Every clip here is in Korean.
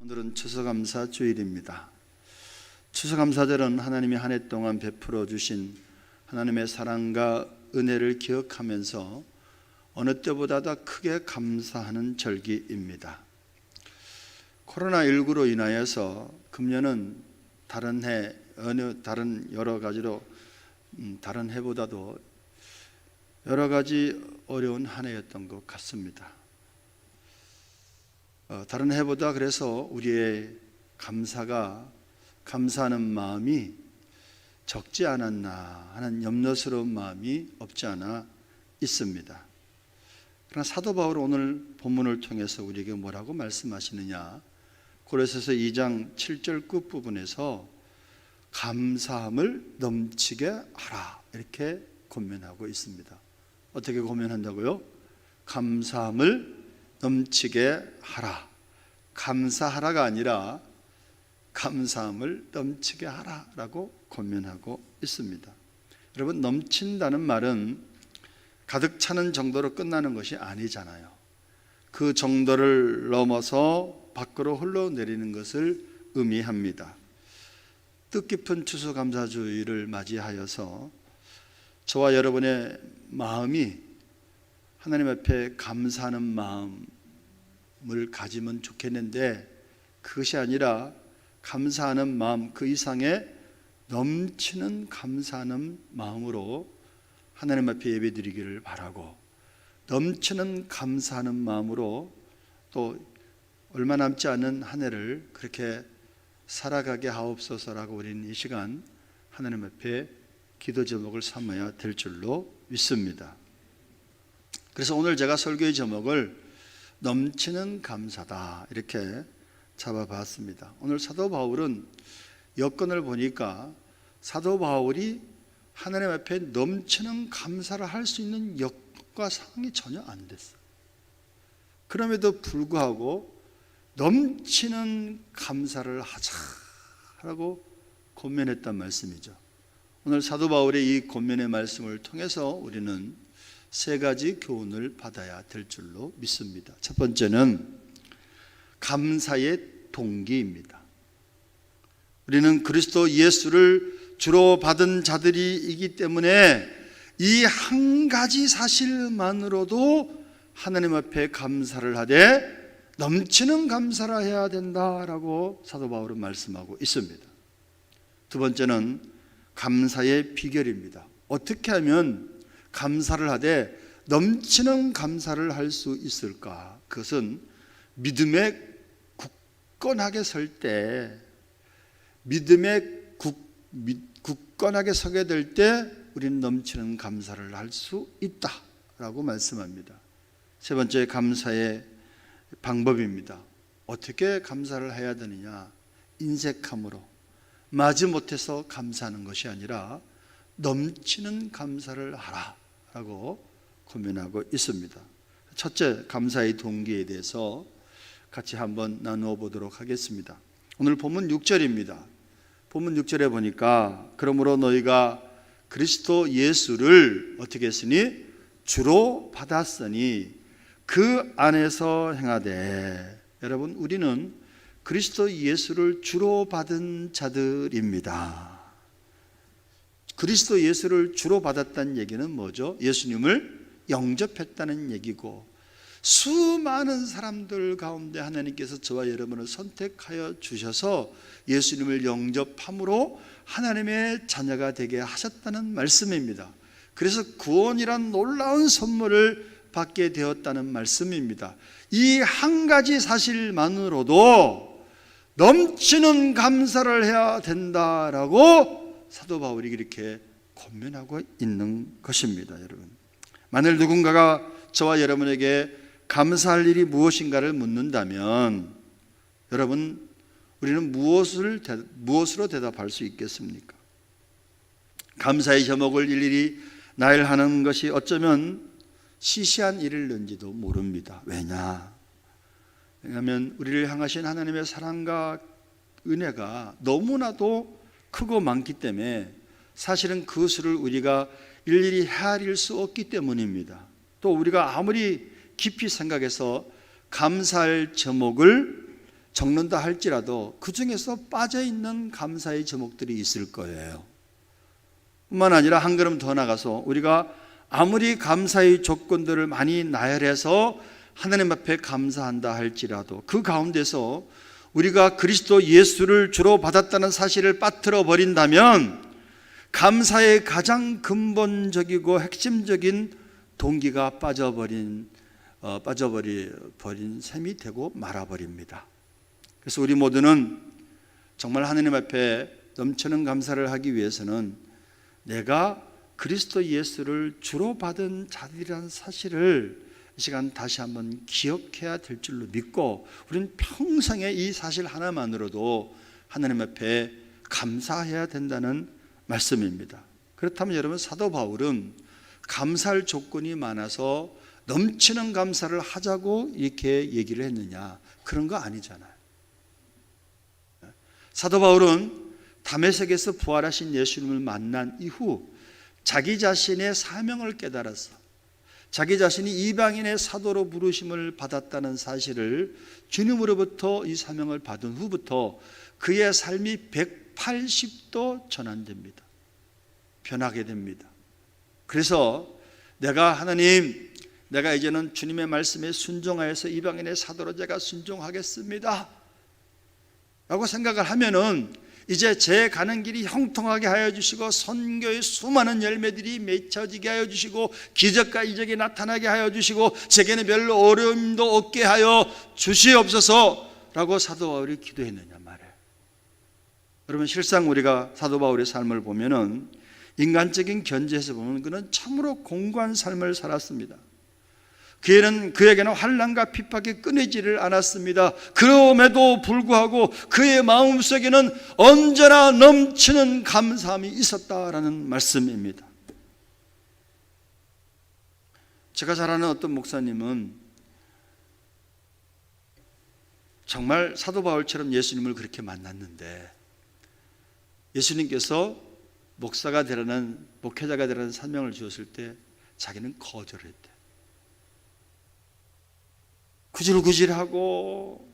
오늘은 추수감사 주일입니다. 추수감사절은 하나님이 한 해 동안 베풀어 주신 하나님의 사랑과 은혜를 기억하면서 어느 때보다 더 크게 감사하는 절기입니다. 코로나19로 인하여서 금년은 다른 여러 가지로 다른 해보다도 여러 가지 어려운 한 해였던 것 같습니다. 다른 해보다 그래서 우리의 감사하는 마음이 적지 않았나 하는 염려스러운 마음이 없지 않아 있습니다. 그러나 사도 바울은 오늘 본문을 통해서 우리에게 뭐라고 말씀하시느냐? 고린도서 2장 7절 끝부분에서 감사함을 넘치게 하라 이렇게 권면하고 있습니다. 어떻게 권면한다고요? 감사함을 넘치게 하라. 감사하라가 아니라 감사함을 넘치게 하라라고 권면하고 있습니다. 여러분, 넘친다는 말은 가득 차는 정도로 끝나는 것이 아니잖아요. 그 정도를 넘어서 밖으로 흘러내리는 것을 의미합니다. 뜻깊은 추수감사주의를 맞이하여서 저와 여러분의 마음이 하나님 앞에 감사하는 마음을 가지면 좋겠는데, 그것이 아니라 감사하는 마음 그 이상의 넘치는 감사하는 마음으로 하나님 앞에 예배드리기를 바라고, 넘치는 감사하는 마음으로 또 얼마 남지 않은 한 해를 그렇게 살아가게 하옵소서라고 우리는 이 시간 하나님 앞에 기도 제목을 삼아야 될 줄로 믿습니다. 그래서 오늘 제가 설교의 제목을 넘치는 감사다 이렇게 잡아봤습니다. 오늘 사도 바울은 여건을 보니까 사도 바울이 하나님 앞에 넘치는 감사를 할 수 있는 여건과 상황이 전혀 안 됐어요. 그럼에도 불구하고 넘치는 감사를 하자라고 권면했단 말씀이죠. 오늘 사도 바울의 이 권면의 말씀을 통해서 우리는 세 가지 교훈을 받아야 될 줄로 믿습니다. 첫 번째는 감사의 동기입니다. 우리는 그리스도 예수를 주로 받은 자들이기 때문에 이 한 가지 사실만으로도 하나님 앞에 감사를 하되 넘치는 감사를 해야 된다라고 사도 바울은 말씀하고 있습니다. 두 번째는 감사의 비결입니다. 어떻게 하면 감사를 하되 넘치는 감사를 할 수 있을까? 그것은 믿음에 굳건하게 설 때, 굳건하게 서게 될 때 우리는 넘치는 감사를 할 수 있다라고 말씀합니다. 세 번째, 감사의 방법입니다. 어떻게 감사를 해야 되느냐? 인색함으로 마지못해서 감사하는 것이 아니라 넘치는 감사를 하라라고 권면하고 있습니다. 첫째, 감사의 동기에 대해서 같이 한번 나누어 보도록 하겠습니다. 오늘 본문 6절입니다. 본문 6절에 보니까 그러므로 너희가 그리스도 예수를 어떻게 했으니? 주로 받았으니 그 안에서 행하되. 여러분, 우리는 그리스도 예수를 주로 받은 자들입니다. 그리스도 예수를 주로 받았다는 얘기는 뭐죠? 예수님을 영접했다는 얘기고, 수많은 사람들 가운데 하나님께서 저와 여러분을 선택하여 주셔서 예수님을 영접함으로 하나님의 자녀가 되게 하셨다는 말씀입니다. 그래서 구원이란 놀라운 선물을 받게 되었다는 말씀입니다. 이 한 가지 사실만으로도 넘치는 감사를 해야 된다라고 사도 바울이 이렇게 권면하고 있는 것입니다. 여러분, 만일 누군가가 저와 여러분에게 감사할 일이 무엇인가를 묻는다면 여러분, 우리는 무엇으로 대답할 수 있겠습니까? 감사의 제목을 일일이 나열하는 것이 어쩌면 시시한 일일는지도 모릅니다. 왜냐하면 우리를 향하신 하나님의 사랑과 은혜가 너무나도 크고 많기 때문에 사실은 그 수를 우리가 일일이 헤아릴 수 없기 때문입니다. 또 우리가 아무리 깊이 생각해서 감사할 제목을 적는다 할지라도 그 중에서 빠져있는 감사의 제목들이 있을 거예요. 뿐만 아니라 한 걸음 더 나가서 우리가 아무리 감사의 조건들을 많이 나열해서 하나님 앞에 감사한다 할지라도 그 가운데서 우리가 그리스도 예수를 주로 받았다는 사실을 빠뜨려 버린다면 감사의 가장 근본적이고 핵심적인 동기가 빠져버린 셈이 되고 말아버립니다. 그래서 우리 모두는 정말 하나님 앞에 넘치는 감사를 하기 위해서는 내가 그리스도 예수를 주로 받은 자들이라는 사실을 이 시간 다시 한번 기억해야 될 줄로 믿고 우리는 평생에 이 사실 하나만으로도 하나님 앞에 감사해야 된다는 말씀입니다. 그렇다면 여러분, 사도 바울은 감사할 조건이 많아서 넘치는 감사를 하자고 이렇게 얘기를 했느냐? 그런 거 아니잖아요. 사도 바울은 다메섹에서 부활하신 예수님을 만난 이후 자기 자신의 사명을 깨달았어. 자기 자신이 이방인의 사도로 부르심을 받았다는 사실을 주님으로부터 이 사명을 받은 후부터 그의 삶이 180도 전환됩니다. 변하게 됩니다. 그래서 내가 이제는 주님의 말씀에 순종하여서 이방인의 사도로 제가 순종하겠습니다 라고 생각을 하면은 이제 제 가는 길이 형통하게 하여 주시고 선교의 수많은 열매들이 맺혀지게 하여 주시고 기적과 이적이 나타나게 하여 주시고 제게는 별로 어려움도 없게 하여 주시옵소서 라고 사도 바울이 기도했느냐 말이에요. 여러분, 실상 우리가 사도 바울의 삶을 보면은 인간적인 견지에서 보면 그는 참으로 공고한 삶을 살았습니다. 그에게는 환난과 핍박이 끊이지를 않았습니다. 그럼에도 불구하고 그의 마음속에는 언제나 넘치는 감사함이 있었다라는 말씀입니다. 제가 잘 아는 어떤 목사님은 정말 사도 바울처럼 예수님을 그렇게 만났는데 예수님께서 목사가 되라는, 목회자가 되라는 사명을 주었을 때 자기는 거절했대. 구질구질하고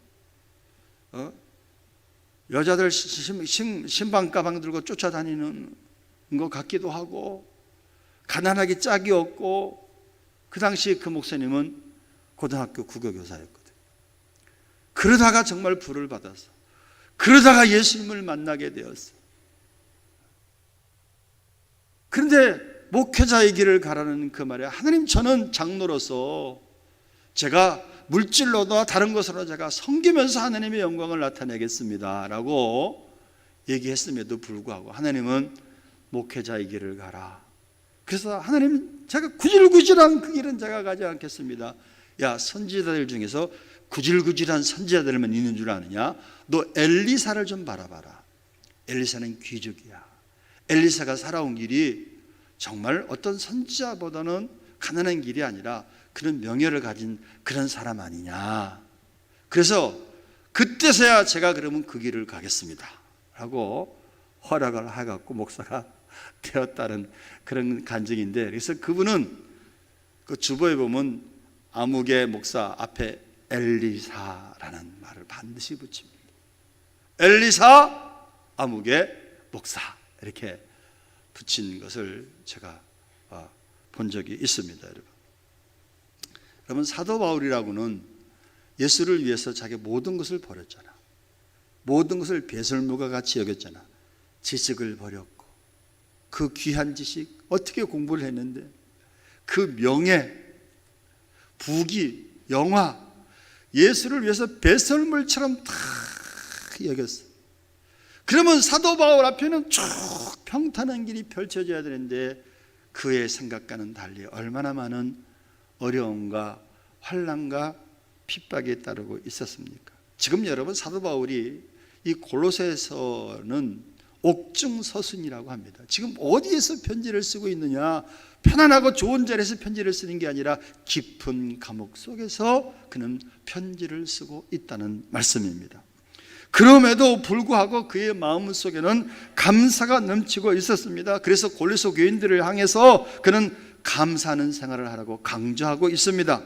여자들 신방 가방 들고 쫓아다니는 것 같기도 하고 가난하게 짝이 없고, 그 당시 그 목사님은 고등학교 국어교사였거든요. 그러다가 정말 불을 받아서 그러다가 예수님을 만나게 되었어. 그런데 목회자의 길을 가라는 그 말에 하나님, 저는 장로로서 제가 물질로도 다른 것으로 제가 섬기면서 하나님의 영광을 나타내겠습니다 라고 얘기했음에도 불구하고 하나님은 목회자의 길을 가라. 그래서 하나님, 제가 구질구질한 그 길은 제가 가지 않겠습니다. 야, 선지자들 중에서 구질구질한 선지자들만 있는 줄 아느냐? 너 엘리사를 좀 바라봐라. 엘리사는 귀족이야. 엘리사가 살아온 길이 정말 어떤 선지자보다는 가난한 길이 아니라 그런 명예를 가진 그런 사람 아니냐. 그래서 그때서야 제가 그러면 그 길을 가겠습니다 라고 허락을 해갖고 목사가 되었다는 그런 간증인데, 그래서 그분은 그 주보에 보면 아무개 목사 앞에 엘리사라는 말을 반드시 붙입니다. 엘리사 아무개 목사 이렇게 붙인 것을 제가 본 적이 있습니다. 여러분, 사도 바울이라고는 예수를 위해서 자기 모든 것을 버렸잖아. 모든 것을 배설물과 같이 여겼잖아. 지식을 버렸고, 그 귀한 지식 어떻게 공부를 했는데 그 명예, 부귀, 영화, 예수를 위해서 배설물처럼 다 여겼어. 그러면 사도 바울 앞에는 쭉 평탄한 길이 펼쳐져야 되는데 그의 생각과는 달리 얼마나 많은 어려움과 환난과 핍박에 따르고 있었습니까? 지금 여러분, 사도 바울이 이 골로새서는 옥중서순이라고 합니다. 지금 어디에서 편지를 쓰고 있느냐? 편안하고 좋은 자리에서 편지를 쓰는 게 아니라 깊은 감옥 속에서 그는 편지를 쓰고 있다는 말씀입니다. 그럼에도 불구하고 그의 마음속에는 감사가 넘치고 있었습니다. 그래서 골로새 교인들을 향해서 그는 감사하는 생활을 하라고 강조하고 있습니다.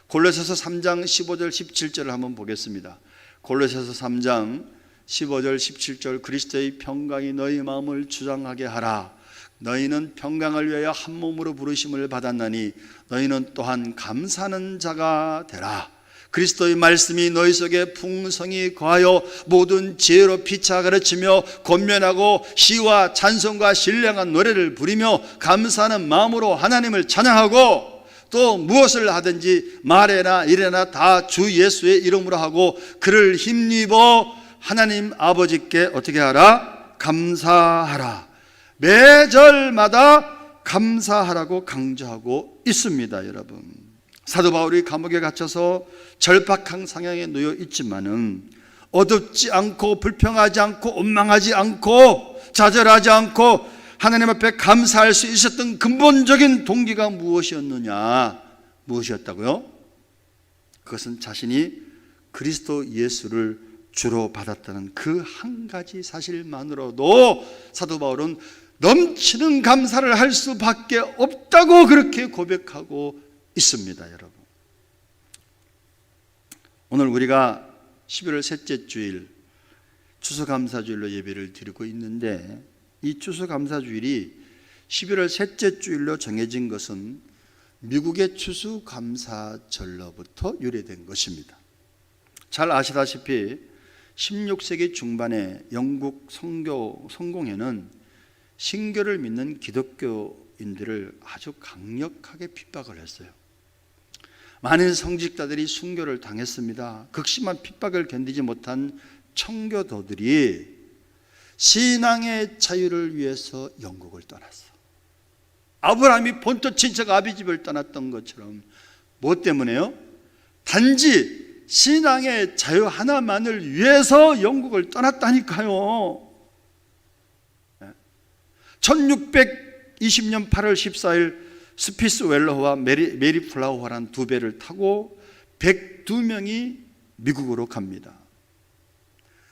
골로새서 3장 15절 17절을 한번 보겠습니다. 골로새서 3장 15절 17절 그리스도의 평강이 너희 마음을 주장하게 하라. 너희는 평강을 위하여 한 몸으로 부르심을 받았나니 너희는 또한 감사하는 자가 되라. 그리스도의 말씀이 너희 속에 풍성히 거하여 모든 지혜로 피차 가르치며 권면하고 시와 찬송과 신령한 노래를 부리며 감사하는 마음으로 하나님을 찬양하고 또 무엇을 하든지 말에나 일에나 다 주 예수의 이름으로 하고 그를 힘입어 하나님 아버지께 어떻게 하라? 감사하라. 매절마다 감사하라고 강조하고 있습니다. 여러분, 사도 바울이 감옥에 갇혀서 절박한 상황에 놓여 있지만은 어둡지 않고 불평하지 않고 원망하지 않고 좌절하지 않고 하나님 앞에 감사할 수 있었던 근본적인 동기가 무엇이었느냐? 무엇이었다고요? 그것은 자신이 그리스도 예수를 주로 받았다는 그 한 가지 사실만으로도 사도 바울은 넘치는 감사를 할 수밖에 없다고 그렇게 고백하고 있습니다. 여러분, 오늘 우리가 11월 셋째 주일 추수감사주일로 예배를 드리고 있는데, 이 추수감사주일이 11월 셋째 주일로 정해진 것은 미국의 추수감사절로부터 유래된 것입니다. 잘 아시다시피 16세기 중반에 영국 성공회는 신교를 믿는 기독교인들을 아주 강력하게 핍박을 했어요. 많은 성직자들이 순교를 당했습니다. 극심한 핍박을 견디지 못한 청교도들이 신앙의 자유를 위해서 영국을 떠났어. 아브라함이 본토 친척 아비집을 떠났던 것처럼. 무엇 때문에요? 단지 신앙의 자유 하나만을 위해서 영국을 떠났다니까요. 1620년 8월 14일 스피스 웰러와 메리 플라워라는 두 배를 타고 102명이 미국으로 갑니다.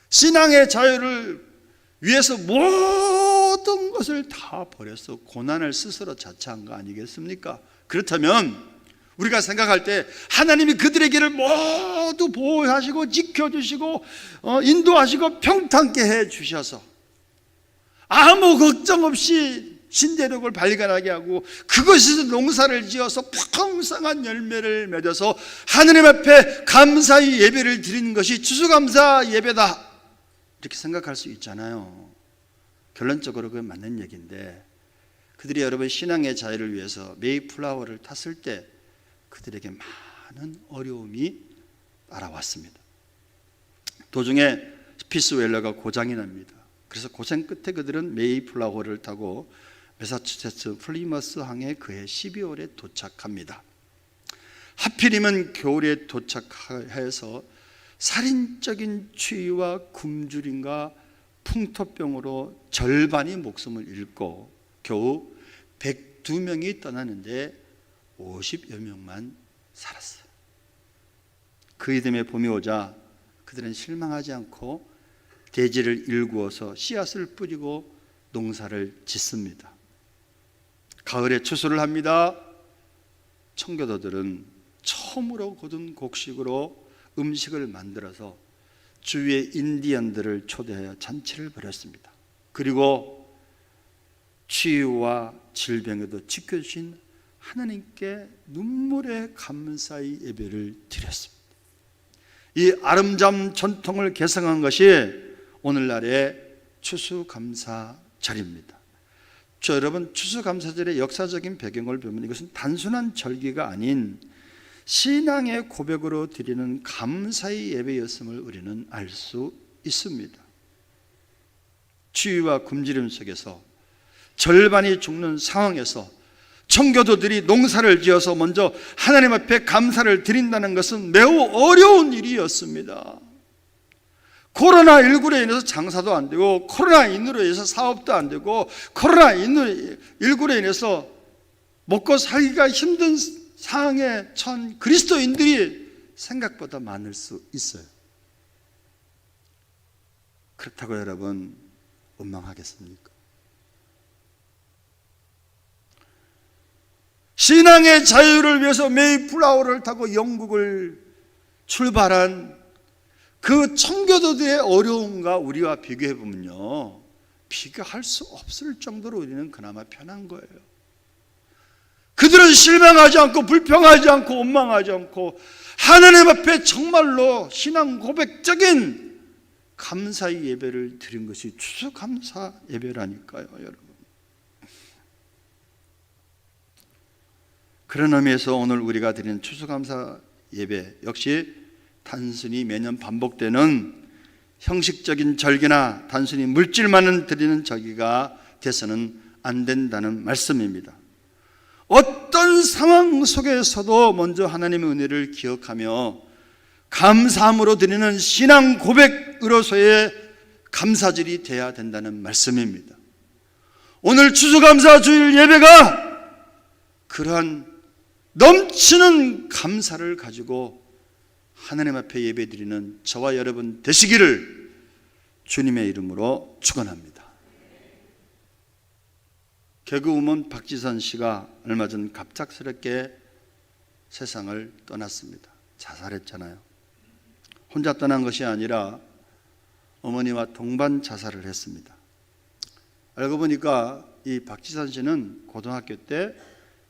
신앙의 자유를 위해서 모든 것을 다 버려서 고난을 스스로 자처한 거 아니겠습니까? 그렇다면 우리가 생각할 때 하나님이 그들의 길을 모두 보호하시고 지켜주시고 인도하시고 평탄케 해주셔서 아무 걱정 없이 신대륙을 발견하게 하고 그것에서 농사를 지어서 풍성한 열매를 맺어서 하나님 앞에 감사의 예배를 드리는 것이 추수감사 예배다, 이렇게 생각할 수 있잖아요. 결론적으로 그건 맞는 얘기인데, 그들이 여러분 신앙의 자유를 위해서 메이플라워를 탔을 때 그들에게 많은 어려움이 따라왔습니다. 도중에 스피스웰러가 고장이 납니다. 그래서 고생 끝에 그들은 메이플라워를 타고 매사추세츠 플리머스 항에 그해 12월에 도착합니다. 하필이면 겨울에 도착해서 살인적인 추위와 굶주림과 풍토병으로 절반이 목숨을 잃고 겨우 102명이 떠나는데 50여 명만 살았어요. 그 이듬해 봄이 오자 그들은 실망하지 않고 대지를 일구어서 씨앗을 뿌리고 농사를 짓습니다. 가을에 추수를 합니다. 청교도들은 처음으로 거둔 곡식으로 음식을 만들어서 주위의 인디언들을 초대하여 잔치를 벌였습니다. 그리고 추위와 질병에도 지켜주신 하나님께 눈물의 감사의 예배를 드렸습니다. 이 아름다운 전통을 개성한 것이 오늘날의 추수감사절입니다. 여러분, 추수감사절의 역사적인 배경을 보면 이것은 단순한 절기가 아닌 신앙의 고백으로 드리는 감사의 예배였음을 우리는 알 수 있습니다. 추위와 굶주림 속에서 절반이 죽는 상황에서 청교도들이 농사를 지어서 먼저 하나님 앞에 감사를 드린다는 것은 매우 어려운 일이었습니다. 코로나19로 인해서 장사도 안 되고, 코로나19로 인해서 사업도 안 되고, 코로나19로 인해서 먹고 살기가 힘든 상황에 처한 그리스도인들이 생각보다 많을 수 있어요. 그렇다고 여러분 원망하겠습니까? 신앙의 자유를 위해서 메이플라워를 타고 영국을 출발한 그 청교도들의 어려움과 우리와 비교해 보면요, 비교할 수 없을 정도로 우리는 그나마 편한 거예요. 그들은 실망하지 않고 불평하지 않고 원망하지 않고 하나님 앞에 정말로 신앙 고백적인 감사의 예배를 드린 것이 추수감사 예배라니까요, 여러분. 그런 의미에서 오늘 우리가 드리는 추수감사 예배 역시 단순히 매년 반복되는 형식적인 절기나 단순히 물질만을 드리는 절기가 돼서는 안 된다는 말씀입니다. 어떤 상황 속에서도 먼저 하나님의 은혜를 기억하며 감사함으로 드리는 신앙 고백으로서의 감사절이 돼야 된다는 말씀입니다. 오늘 추수감사 주일 예배가 그러한 넘치는 감사를 가지고 하나님 앞에 예배드리는 저와 여러분 되시기를 주님의 이름으로 축원합니다. 개그우먼 박지선 씨가 얼마 전 갑작스럽게 세상을 떠났습니다. 자살했잖아요. 혼자 떠난 것이 아니라 어머니와 동반 자살을 했습니다. 알고 보니까 이 박지선 씨는 고등학교 때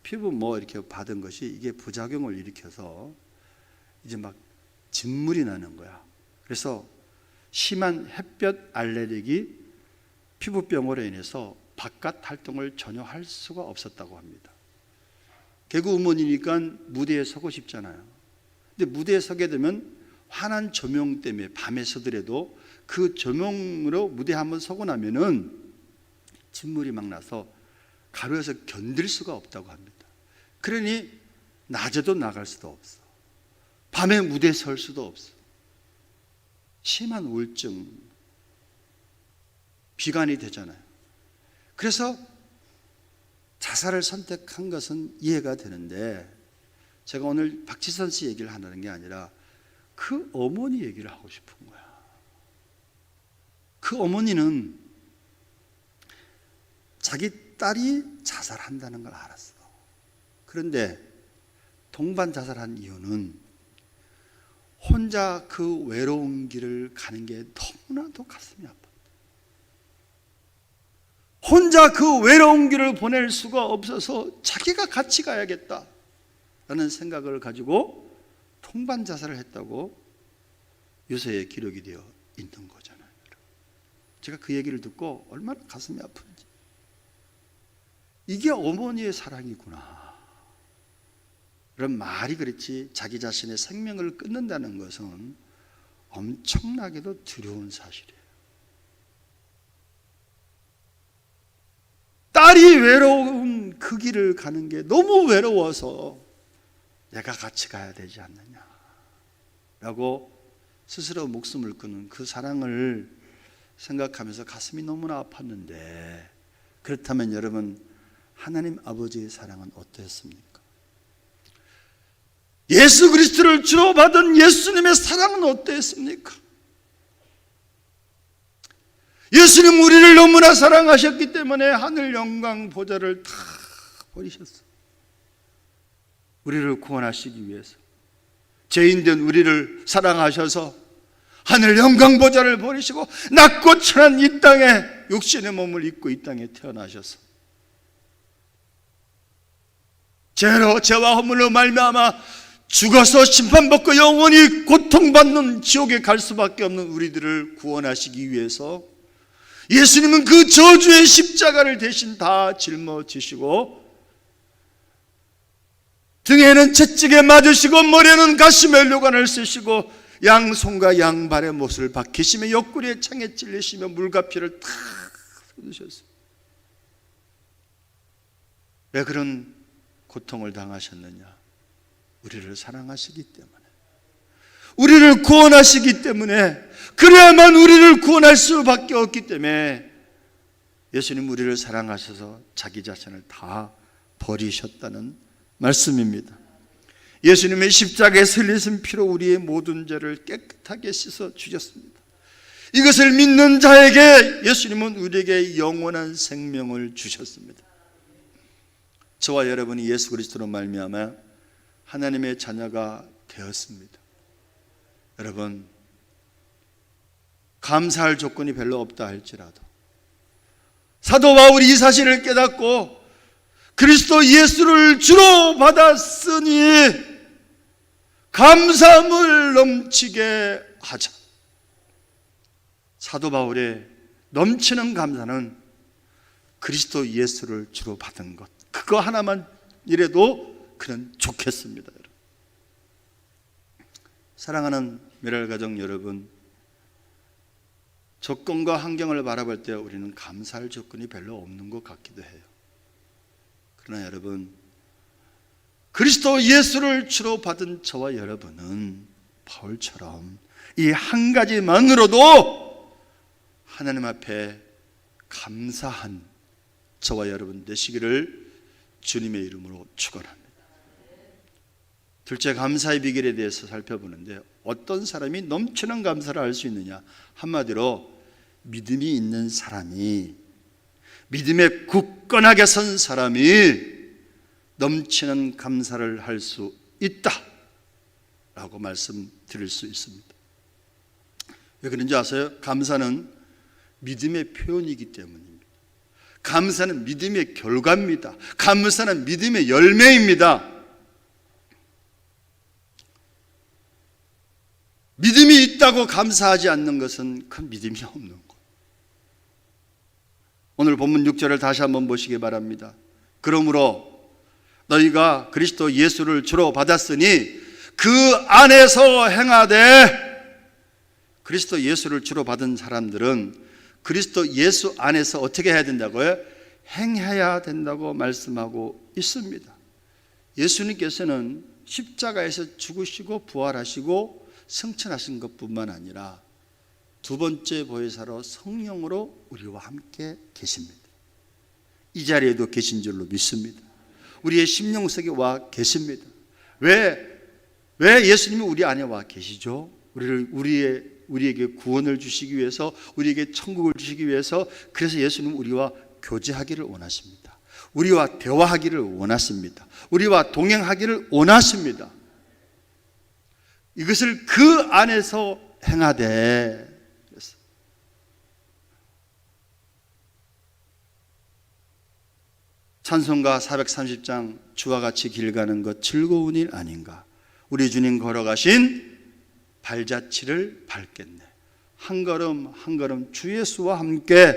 피부 이렇게 받은 것이 이게 부작용을 일으켜서 이제 막 진물이 나는 거야. 그래서 심한 햇볕 알레르기 피부병으로 인해서 바깥 활동을 전혀 할 수가 없었다고 합니다. 개그우먼이니까 무대에 서고 싶잖아요. 근데 무대에 서게 되면 환한 조명 때문에 밤에 서더라도 그 조명으로 무대에 한번 서고 나면은 진물이 막 나서 가려서 견딜 수가 없다고 합니다. 그러니 낮에도 나갈 수도 없어. 밤에 무대에 설 수도 없어. 심한 우울증, 비관이 되잖아요. 그래서 자살을 선택한 것은 이해가 되는데 제가 오늘 박지선 씨 얘기를 하는 게 아니라 그 어머니 얘기를 하고 싶은 거야. 그 어머니는 자기 딸이 자살한다는 걸 알았어. 그런데 동반 자살한 이유는 혼자 그 외로운 길을 가는 게 너무나도 가슴이 아파. 혼자 그 외로운 길을 보낼 수가 없어서 자기가 같이 가야겠다라는 생각을 가지고 동반 자살을 했다고 유서에 기록이 되어 있는 거잖아요. 제가 그 얘기를 듣고 얼마나 가슴이 아픈지. 이게 어머니의 사랑이구나. 그런 말이 그렇지 자기 자신의 생명을 끊는다는 것은 엄청나게도 두려운 사실이에요. 딸이 외로운 그 길을 가는 게 너무 외로워서 내가 같이 가야 되지 않느냐라고 스스로 목숨을 끊는 그 사랑을 생각하면서 가슴이 너무나 아팠는데, 그렇다면 여러분, 하나님 아버지의 사랑은 어떠했습니까? 예수 그리스도를 주로 받은 예수님의 사랑은 어떠했습니까? 예수님 우리를 너무나 사랑하셨기 때문에 하늘 영광 보좌를 다 버리셨어요. 우리를 구원하시기 위해서 죄인된 우리를 사랑하셔서 하늘 영광 보좌를 버리시고 낮고 천한 이 땅에 육신의 몸을 입고 이 땅에 태어나셔서 죄와 허물로 말미암아 죽어서 심판받고 영원히 고통받는 지옥에 갈 수밖에 없는 우리들을 구원하시기 위해서 예수님은 그 저주의 십자가를 대신 다 짊어지시고 등에는 채찍에 맞으시고 머리에는 가시멜로관을 쓰시고 양손과 양발의 못을 박히시며 옆구리에 창에 찔리시며 물과 피를 다 쏟으셨어요. 왜 그런 고통을 당하셨느냐? 우리를 사랑하시기 때문에, 우리를 구원하시기 때문에, 그래야만 우리를 구원할 수밖에 없기 때문에 예수님 우리를 사랑하셔서 자기 자신을 다 버리셨다는 말씀입니다. 예수님의 십자가에 흘리신 피로 우리의 모든 죄를 깨끗하게 씻어 주셨습니다. 이것을 믿는 자에게 예수님은 우리에게 영원한 생명을 주셨습니다. 저와 여러분이 예수 그리스도로 말미암아 하나님의 자녀가 되었습니다. 여러분, 감사할 조건이 별로 없다 할지라도 사도 바울이 이 사실을 깨닫고 그리스도 예수를 주로 받았으니 감사함을 넘치게 하자. 사도 바울의 넘치는 감사는 그리스도 예수를 주로 받은 것, 그거 하나만 이래도 그는 좋겠습니다. 여러분. 사랑하는 멸알가족 여러분, 조건과 환경을 바라볼 때 우리는 감사할 조건이 별로 없는 것 같기도 해요. 그러나 여러분, 그리스도 예수를 주로 받은 저와 여러분은 바울처럼 이 한 가지만으로도 하나님 앞에 감사한 저와 여러분 되시기를 주님의 이름으로 축원합니다. 둘째, 감사의 비결에 대해서 살펴보는데 어떤 사람이 넘치는 감사를 할 수 있느냐? 한마디로 믿음이 있는 사람이, 믿음에 굳건하게 선 사람이 넘치는 감사를 할 수 있다라고 말씀드릴 수 있습니다. 왜 그런지 아세요? 감사는 믿음의 표현이기 때문입니다. 감사는 믿음의 결과입니다. 감사는 믿음의 열매입니다. 믿음이 있다고 감사하지 않는 것은 큰 믿음이 없는 거예요. 오늘 본문 6절을 다시 한번 보시기 바랍니다. 그러므로 너희가 그리스도 예수를 주로 받았으니 그 안에서 행하되, 그리스도 예수를 주로 받은 사람들은 그리스도 예수 안에서 어떻게 해야 된다고요? 행해야 된다고 말씀하고 있습니다. 예수님께서는 십자가에서 죽으시고 부활하시고 승천하신 것뿐만 아니라 두 번째 보혜사로 성령으로 우리와 함께 계십니다. 이 자리에도 계신 줄로 믿습니다. 우리의 심령 속에 와 계십니다. 왜 예수님이 우리 안에 와 계시죠? 우리에게 구원을 주시기 위해서, 우리에게 천국을 주시기 위해서. 그래서 예수님은 우리와 교제하기를 원하십니다. 우리와 대화하기를 원하십니다. 우리와 동행하기를 원하십니다. 이것을 그 안에서 행하되, 찬송가 430장 주와 같이 길 가는 것 즐거운 일 아닌가. 우리 주님 걸어가신 발자취를 밟겠네. 한 걸음 한 걸음 주 예수와 함께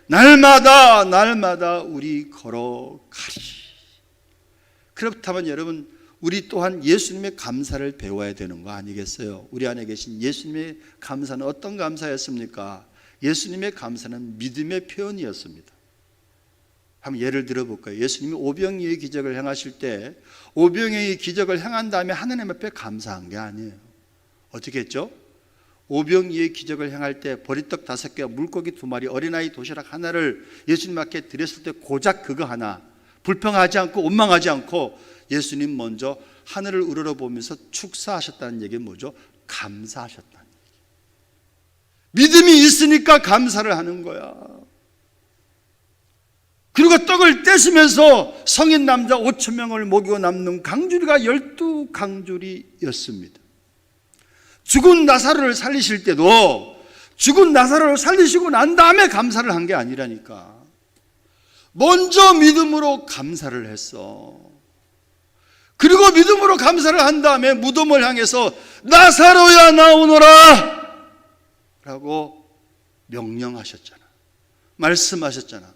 날마다 우리 걸어가리. 그렇다면 여러분, 우리 또한 예수님의 감사를 배워야 되는 거 아니겠어요? 우리 안에 계신 예수님의 감사는 어떤 감사였습니까? 예수님의 감사는 믿음의 표현이었습니다. 한번 예를 들어볼까요? 예수님이 오병이의 기적을 행하실 때 오병이의 기적을 행한 다음에 하나님 앞에 감사한 게 아니에요. 어떻게 했죠? 오병이의 기적을 행할 때 보리떡 5개와 물고기 2마리, 어린아이 도시락 하나를 예수님 앞에 드렸을 때 고작 그거 하나, 불평하지 않고 원망하지 않고 예수님 먼저 하늘을 우러러보면서 축사하셨다는 얘기는 뭐죠? 감사하셨다는 얘기. 믿음이 있으니까 감사를 하는 거야. 그리고 떡을 떼시면서 성인 남자 5,000명을 먹이고 남는 강주리가 12강주리였습니다. 죽은 나사로를 살리실 때도 죽은 나사로를 살리시고 난 다음에 감사를 한 게 아니라니까. 먼저 믿음으로 감사를 했어. 그리고 믿음으로 감사를 한 다음에 무덤을 향해서 나사로야 나오너라 라고 명령하셨잖아. 말씀하셨잖아.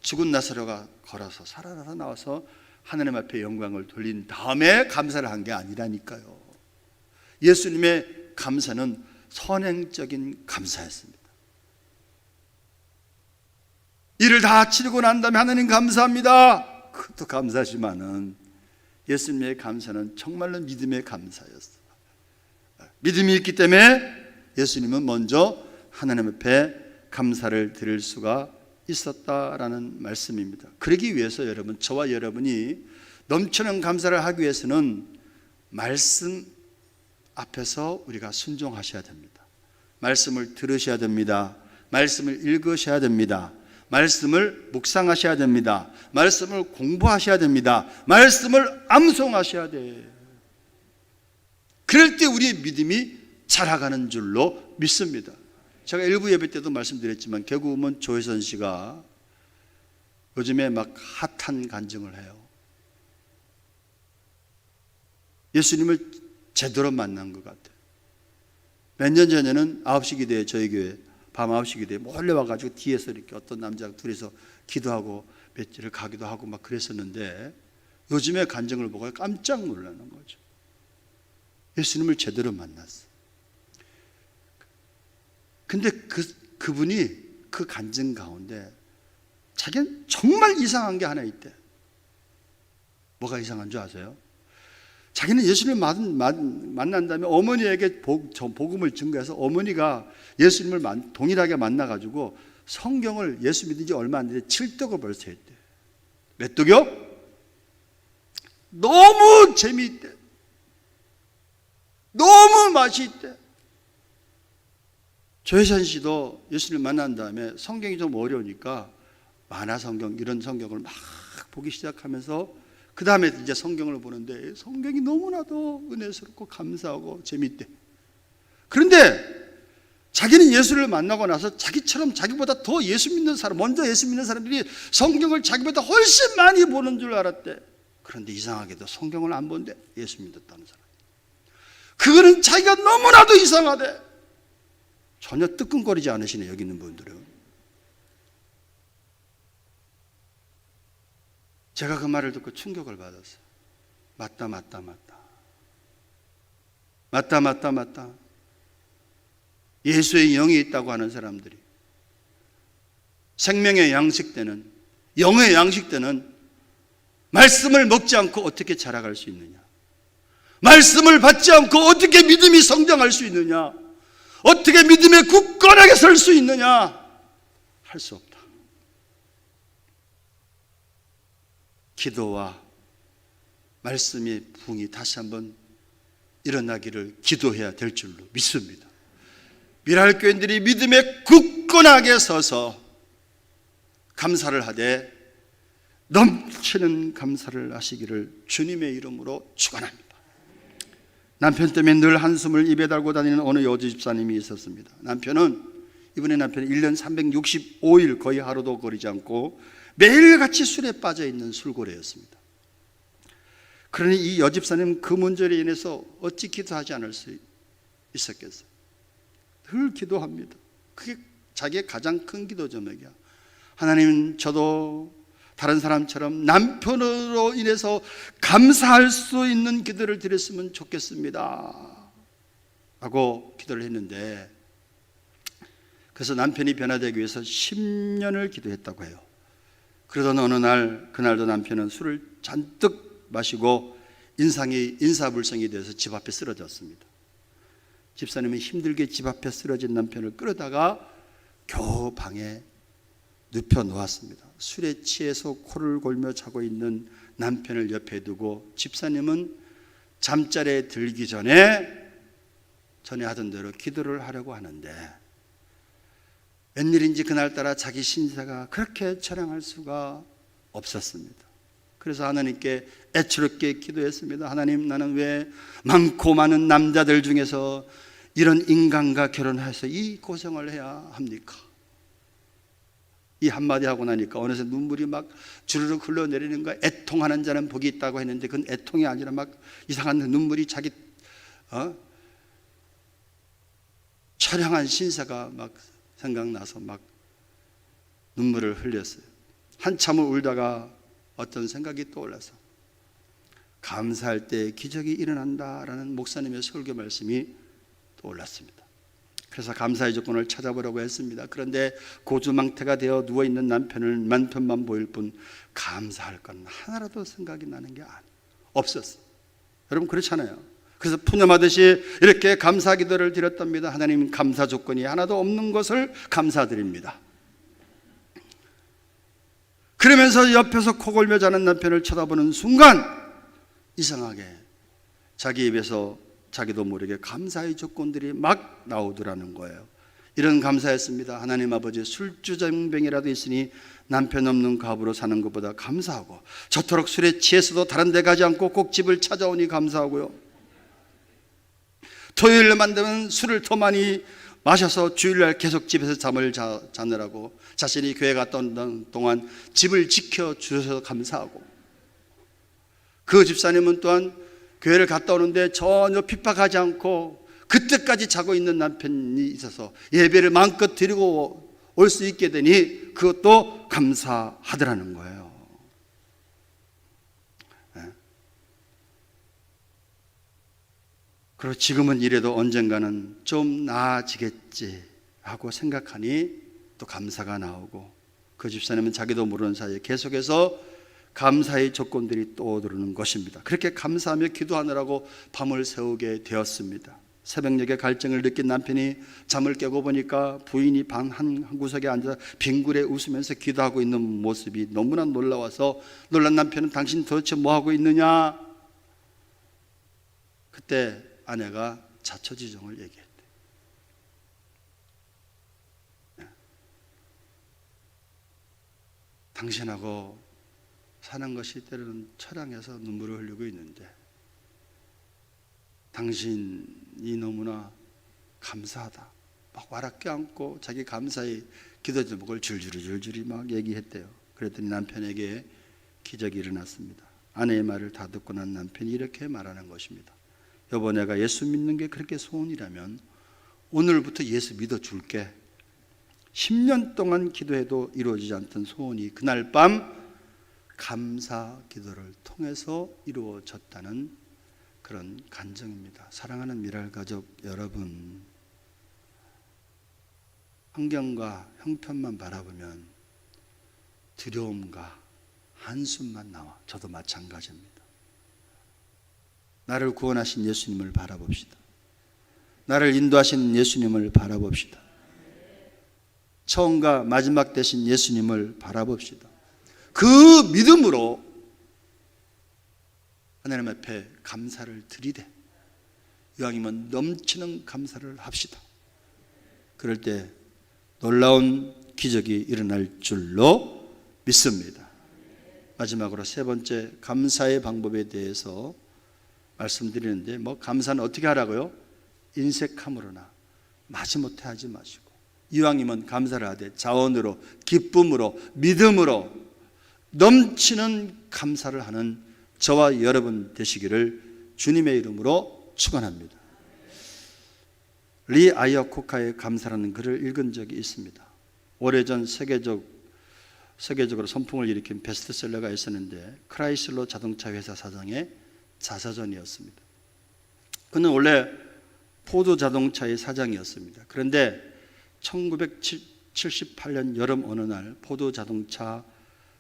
죽은 나사로가 걸어서 살아나서 나와서 하나님 앞에 영광을 돌린 다음에 감사를 한 게 아니라니까요. 예수님의 감사는 선행적인 감사였습니다. 일을 다 치르고 난 다음에 하나님 감사합니다. 그것도 감사지만은 예수님의 감사는 정말로 믿음의 감사였어요. 믿음이 있기 때문에 예수님은 먼저 하나님 앞에 감사를 드릴 수가 있었다라는 말씀입니다. 그러기 위해서 여러분, 저와 여러분이 넘치는 감사를 하기 위해서는 말씀 앞에서 우리가 순종하셔야 됩니다. 말씀을 들으셔야 됩니다. 말씀을 읽으셔야 됩니다. 말씀을 묵상하셔야 됩니다. 말씀을 공부하셔야 됩니다. 말씀을 암송하셔야 돼. 그럴 때 우리의 믿음이 자라가는 줄로 믿습니다. 제가 일부 예배 때도 말씀드렸지만 개그우먼 조혜선 씨가 요즘에 막 핫한 간증을 해요. 예수님을 제대로 만난 것 같아요. 몇 년 전에는 9시 기도에 저희 교회 밤 9시 기도에 몰래 와가지고 뒤에서 이렇게 어떤 남자가 둘이서 기도하고 며칠을 가기도 하고 막 그랬었는데 요즘에 간증을 보고 깜짝 놀라는 거죠. 예수님을 제대로 만났어. 근데 그분이 그 간증 가운데 자기는 정말 이상한 게 하나 있대. 뭐가 이상한 줄 아세요? 자기는 예수님을 만난 다음에 어머니에게 복음을 증거해서 어머니가 예수님을 동일하게 만나가지고 성경을 예수 믿은 지 얼마 안 됐는데 7독을 벌써 했대. 몇 독이요? 너무 재미있대. 너무 맛이 있대. 조혜선 씨도 예수님을 만난 다음에 성경이 좀 어려우니까 만화 성경 이런 성경을 막 보기 시작하면서 그 다음에 이제 성경을 보는데 성경이 너무나도 은혜스럽고 감사하고 재미있대. 그런데 자기는 예수를 만나고 나서 자기처럼 자기보다 더 예수 믿는 사람, 먼저 예수 믿는 사람들이 성경을 자기보다 훨씬 많이 보는 줄 알았대. 그런데 이상하게도 성경을 안 본대. 예수 믿었다는 사람. 그거는 자기가 너무나도 이상하대. 전혀 뜨끔거리지 않으시네, 여기 있는 분들은. 제가 그 말을 듣고 충격을 받았어요. 맞다. 예수의 영이 있다고 하는 사람들이 생명의 양식되는, 영의 양식되는 말씀을 먹지 않고 어떻게 자라갈 수 있느냐? 말씀을 받지 않고 어떻게 믿음이 성장할 수 있느냐? 어떻게 믿음에 굳건하게 설 수 있느냐? 할 수 없다. 기도와 말씀의 부흥이 다시 한번 일어나기를 기도해야 될 줄로 믿습니다. 미라클 교인들이 믿음에 굳건하게 서서 감사를 하되 넘치는 감사를 하시기를 주님의 이름으로 축원합니다. 남편 때문에 늘 한숨을 입에 달고 다니는 어느 여주 집사님이 있었습니다. 이번에 남편은 1년 365일 거의 하루도 거리지 않고 매일같이 술에 빠져 있는 술고래였습니다. 그러니 이 여집사님은 그 문제로 인해서 어찌 기도하지 않을 수 있었겠어요? 늘 기도합니다. 그게 자기의 가장 큰 기도 제목이야. 하나님, 저도 다른 사람처럼 남편으로 인해서 감사할 수 있는 기도를 드렸으면 좋겠습니다 하고 기도를 했는데, 그래서 남편이 변화되기 위해서 10년을 기도했다고 해요. 그러던 어느 날, 그날도 남편은 술을 잔뜩 마시고 인사불성이 돼서 집 앞에 쓰러졌습니다. 집사님은 힘들게 집 앞에 쓰러진 남편을 끌어다가 겨우 방에 눕혀 놓았습니다. 술에 취해서 코를 골며 자고 있는 남편을 옆에 두고 집사님은 잠자리에 들기 전에 하던 대로 기도를 하려고 하는데, 웬일인지 그날따라 자기 신세가 그렇게 처량할 수가 없었습니다. 그래서 하나님께 애처롭게 기도했습니다. 하나님, 나는 왜 많고 많은 남자들 중에서 이런 인간과 결혼해서 이 고생을 해야 합니까? 이 한마디 하고 나니까 어느새 눈물이 막 주르륵 흘러내리는 거야. 애통하는 자는 복이 있다고 했는데 그건 애통이 아니라 막 이상한 눈물이 자기 처량한 신세가 막 생각나서 막 눈물을 흘렸어요. 한참을 울다가 어떤 생각이 떠올라서 감사할 때 기적이 일어난다라는 목사님의 설교 말씀이 떠올랐습니다. 그래서 감사의 조건을 찾아보려고 했습니다. 그런데 고주망태가 되어 누워있는 남편만 보일 뿐 감사할 건 하나라도 생각이 나는 게 없었어요. 여러분 그렇잖아요. 그래서 푸념하듯이 이렇게 감사 기도를 드렸답니다. 하나님, 감사 조건이 하나도 없는 것을 감사드립니다. 그러면서 옆에서 코 골며 자는 남편을 쳐다보는 순간 이상하게 자기 입에서 자기도 모르게 감사의 조건들이 막 나오더라는 거예요. 이런 감사했습니다. 하나님 아버지, 술주정뱅이라도 있으니 남편 없는 과부로 사는 것보다 감사하고, 저토록 술에 취해서도 다른 데 가지 않고 꼭 집을 찾아오니 감사하고요. 토요일에 만나면 술을 더 많이 마셔서 주일날 계속 집에서 잠을 자느라고 자신이 교회 갔다 오는 동안 집을 지켜주셔서 감사하고, 그 집사님은 또한 교회를 갔다 오는데 전혀 핍박하지 않고 그때까지 자고 있는 남편이 있어서 예배를 마음껏 드리고 올 수 있게 되니 그것도 감사하더라는 거예요. 그리고 지금은 이래도 언젠가는 좀 나아지겠지 하고 생각하니 또 감사가 나오고, 그 집사님은 자기도 모르는 사이에 계속해서 감사의 조건들이 떠오르는 것입니다. 그렇게 감사하며 기도하느라고 밤을 새우게 되었습니다. 새벽녘에 갈증을 느낀 남편이 잠을 깨고 보니까 부인이 방 한 구석에 앉아 빙굴에 웃으면서 기도하고 있는 모습이 너무나 놀라워서 놀란 남편은 당신 도대체 뭐하고 있느냐? 그때 아내가 자초지종을 얘기했대. 당신하고 사는 것이 때로는 처량해서 눈물을 흘리고 있는데 당신이 너무나 감사하다. 막 와락 껴안고 자기 감사의 기도 제목을 줄줄이 막 얘기했대요. 그랬더니 남편에게 기적이 일어났습니다. 아내의 말을 다 듣고 난 남편이 이렇게 말하는 것입니다. 여보, 내가 예수 믿는 게 그렇게 소원이라면 오늘부터 예수 믿어줄게. 10년 동안 기도해도 이루어지지 않던 소원이 그날 밤 감사 기도를 통해서 이루어졌다는 그런 간증입니다. 사랑하는 미랄 가족 여러분, 환경과 형편만 바라보면 두려움과 한숨만 나와. 저도 마찬가지입니다. 나를 구원하신 예수님을 바라봅시다. 나를 인도하신 예수님을 바라봅시다. 처음과 마지막 되신 예수님을 바라봅시다. 그 믿음으로 하나님 앞에 감사를 드리되, 이왕이면 넘치는 감사를 합시다. 그럴 때 놀라운 기적이 일어날 줄로 믿습니다. 마지막으로 세 번째 감사의 방법에 대해서 말씀드리는데, 감사는 어떻게 하라고요? 인색함으로나 마지못해 하지 마시고 이왕이면 감사를 하되 자원으로, 기쁨으로, 믿음으로 넘치는 감사를 하는 저와 여러분 되시기를 주님의 이름으로 축원합니다. 리 아이아코카의 감사라는 글을 읽은 적이 있습니다. 오래전 세계적으로 선풍을 일으킨 베스트셀러가 있었는데 크라이슬러 자동차 회사 사장의 자서전이었습니다. 그는 원래 포드 자동차의 사장이었습니다. 그런데 1978년 여름 어느 날 포드 자동차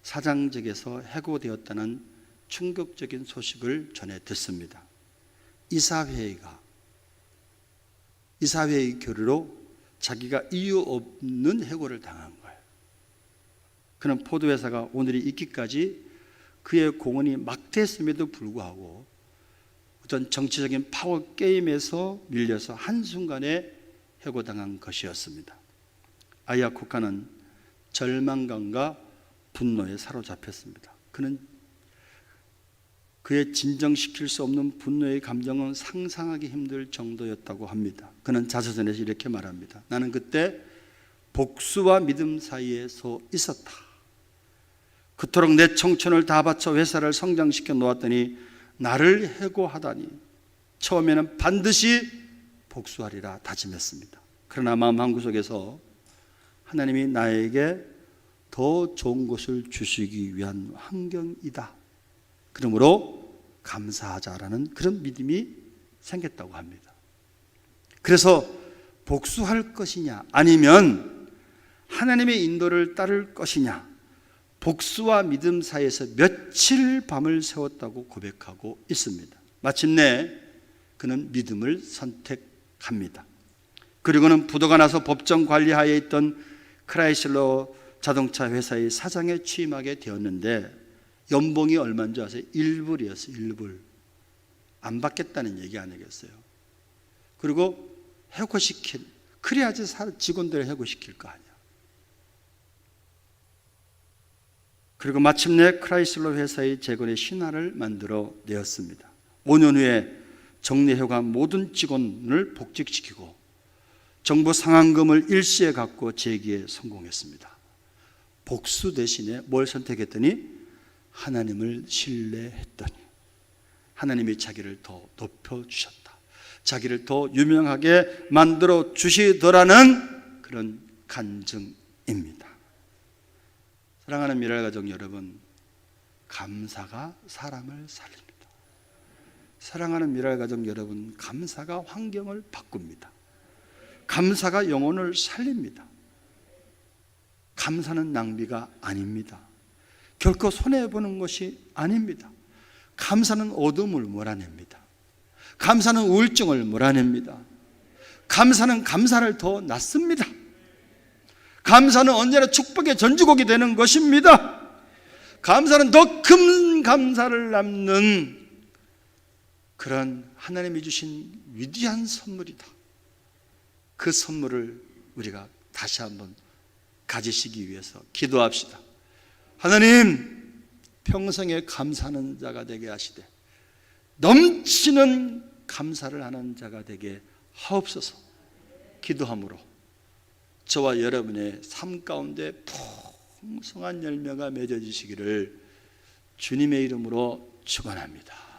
사장직에서 해고되었다는 충격적인 소식을 전해 듣습니다. 이사회의 교류로 자기가 이유 없는 해고를 당한 거예요. 그는 포드 회사가 오늘이 있기까지 그의 공헌이 막대했음에도 불구하고 어떤 정치적인 파워 게임에서 밀려서 한순간에 해고당한 것이었습니다. 아이아코카는 절망감과 분노에 사로잡혔습니다. 그는 그의 진정시킬 수 없는 분노의 감정은 상상하기 힘들 정도였다고 합니다. 그는 자서전에서 이렇게 말합니다. 나는 그때 복수와 믿음 사이에 서 있었다. 그토록 내 청춘을 다 바쳐 회사를 성장시켜 놓았더니 나를 해고하다니 처음에는 반드시 복수하리라 다짐했습니다. 그러나 마음 한구석에서 하나님이 나에게 더 좋은 것을 주시기 위한 환경이다, 그러므로 감사하자라는 그런 믿음이 생겼다고 합니다. 그래서 복수할 것이냐 아니면 하나님의 인도를 따를 것이냐, 복수와 믿음 사이에서 며칠 밤을 세웠다고 고백하고 있습니다. 마침내 그는 믿음을 선택합니다. 그리고는 부도가 나서 법정 관리하에 있던 크라이슬러 자동차 회사의 사장에 취임하게 되었는데 연봉이 얼마인 줄 아세요? 1불이었어요. 1불. 안 받겠다는 얘기 아니겠어요? 그리고 그래야지 직원들을 해고시킬 거 아니야. 그리고 마침내 크라이슬러 회사의 재건의 신화를 만들어 내었습니다. 5년 후에 정리해고한 모든 직원을 복직시키고 정부 상환금을 일시에 갚고 재기에 성공했습니다. 복수 대신에 뭘 선택했더니 하나님을 신뢰했더니 하나님이 자기를 더 높여주셨다. 자기를 더 유명하게 만들어 주시더라는 그런 간증입니다. 사랑하는 미랄가족 여러분, 감사가 사람을 살립니다. 사랑하는 미랄가족 여러분, 감사가 환경을 바꿉니다. 감사가 영혼을 살립니다. 감사는 낭비가 아닙니다. 결코 손해보는 것이 아닙니다. 감사는 어둠을 몰아냅니다. 감사는 우울증을 몰아냅니다. 감사는 감사를 더 낳습니다. 감사는 언제나 축복의 전주곡이 되는 것입니다. 감사는 더 큰 감사를 낳는 그런 하나님이 주신 위대한 선물이다. 그 선물을 우리가 다시 한번 가지시기 위해서 기도합시다. 하나님, 평생에 감사하는 자가 되게 하시되 넘치는 감사를 하는 자가 되게 하옵소서. 기도함으로 저와 여러분의 삶 가운데 풍성한 열매가 맺어지시기를 주님의 이름으로 축원합니다.